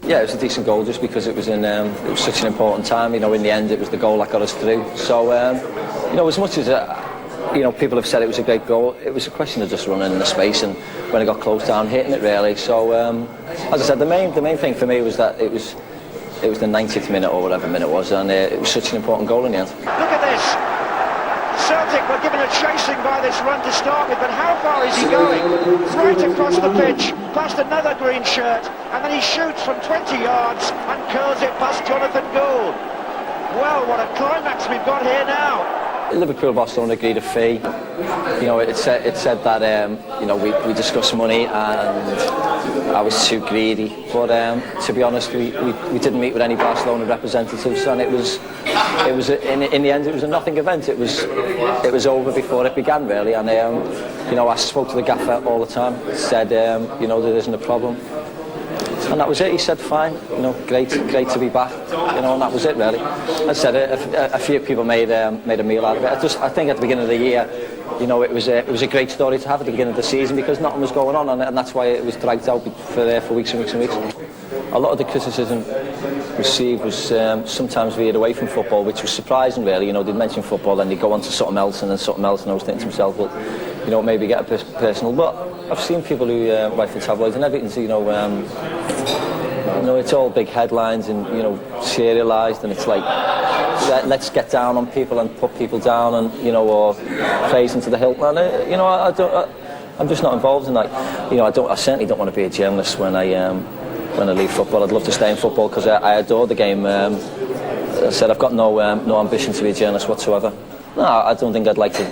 Yeah, it was a decent goal just because it was such an important time. You know, in the end, it was the goal that got us through. So, you know, as much as you know, people have said it was a great goal, it was a question of just running in the space, and when it got close down, hitting it really. So, as I said, the main thing for me was that it was the 90th minute or whatever minute it was, and it was such an important goal in the end. Look at this. Celtic were given a chasing by this run to start with, but how far is he going? Right across the pitch, past another green shirt, and then he shoots from 20 yards and curls it past Jonathan Gould. Well, what a climax we've got here now. Liverpool Barcelona agreed a fee. You know, it said that you know, we discussed money and I was too greedy. But to be honest, we didn't meet with any Barcelona representatives, and it was in the end it was a nothing event. It was over before it began really. And you know, I spoke to the gaffer all the time. Said you know, there isn't a problem. And that was it. He said, fine, you know, great to be back, you know, and that was it really. As I said, a few people made a meal out of it. I think at the beginning of the year, you know, it was a great story to have at the beginning of the season because nothing was going on, and that's why it was dragged out for weeks and weeks and weeks. A lot of the criticism received was sometimes veered away from football, which was surprising really. You know, they'd mention football and they'd go on to something else and then something else, and I was thinking to myself, well, you know, maybe get a bit personal. But I've seen people who write for tabloids and everything's, you know, it's all big headlines and, you know, serialised, and it's like, let's get down on people and put people down, and, you know, or praise into the hilt. And, you know, I'm just not involved in that. You know, I certainly don't want to be a journalist when I leave football. I'd love to stay in football because I adore the game. I said I've got no ambition to be a journalist whatsoever. No, I don't think I'd like to,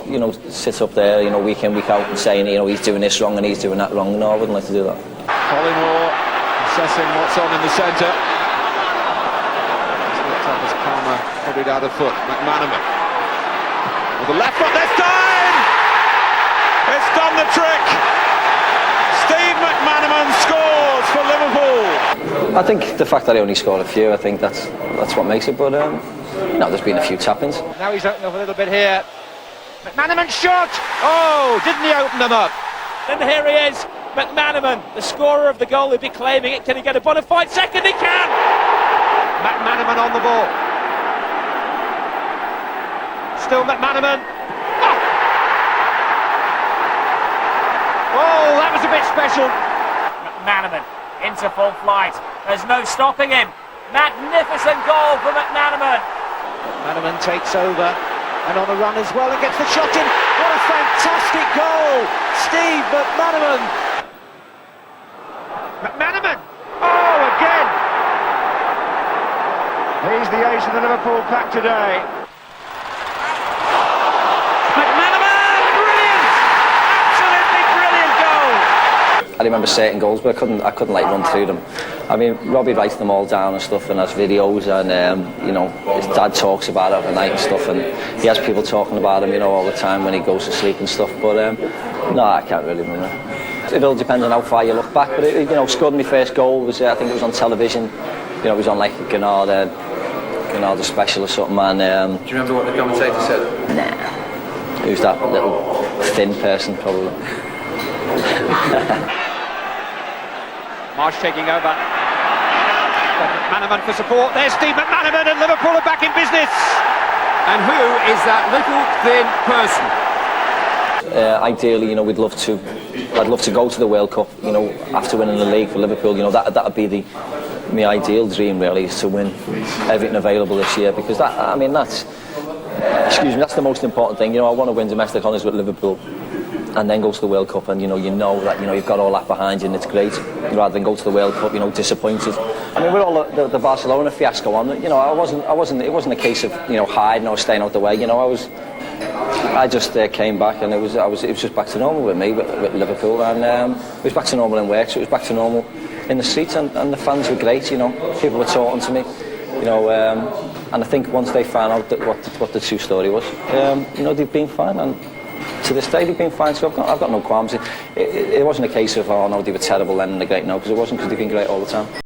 you know, sit up there, you know, week in, week out and saying, you know, he's doing this wrong and he's doing that wrong. No, I wouldn't like to do that. Collymore assessing what's on in the centre. It's looked up as Palmer put it out of foot. McManaman with the left foot this time! It's done the trick! Steve McManaman scores for Liverpool! I think the fact that I only scored a few, I think that's what makes it, but no, there's been a few tap-ins. Now he's opened up a little bit here. McManaman shot! Oh, didn't he open them up? And here he is, McManaman, the scorer of the goal. He'll be claiming it. Can he get a bona fide second? He can! McManaman on the ball. Still McManaman. Oh, that was a bit special. McManaman into full flight. There's no stopping him. Magnificent goal for McManaman. McManaman takes over and on a run as well and gets the shot in. What a fantastic goal! Steve McManaman. McManaman! Oh, again! He's the ace of the Liverpool pack today. McManaman! Brilliant! Absolutely brilliant goal! I remember certain goals, but I couldn't like run through them. I mean, Robbie writes them all down and stuff, and has videos, and you know, his dad talks about it every night and stuff, and he has people talking about him, you know, all the time when he goes to sleep and stuff. But no, I can't really remember. It all depends on how far you look back. But you know, scoring my first goal was, I think it was on television. You know, it was on like a Granada special or something. And do you remember what the commentator said? Nah. Who's that little thin person, probably? Marsh taking over. McManaman for support. There's Steve McManaman, and Liverpool are back in business. And who is that little thin person? Ideally, you know, I'd love to go to the World Cup, you know, after winning the league for Liverpool. You know, that'd be my ideal dream really, is to win everything available this year, because that's the most important thing. You know, I want to win domestic honours with Liverpool and then go to the World Cup, and you know that you've got all that behind you, and it's great, rather than go to the World Cup, you know, disappointed. I mean, with all the Barcelona fiasco on, you know, it wasn't a case of, you know, hiding or staying out the way. You know, I just came back, and it was just back to normal with me with Liverpool, and it was back to normal in work, so it was back to normal in the streets, and the fans were great. You know, people were talking to me, you know, and I think once they found out what the true story was, you know, they've been fine, and to this day they've been fine. So I've got no qualms. It wasn't a case of, oh no, they were terrible then and they're great now, because it wasn't, because they've been great all the time.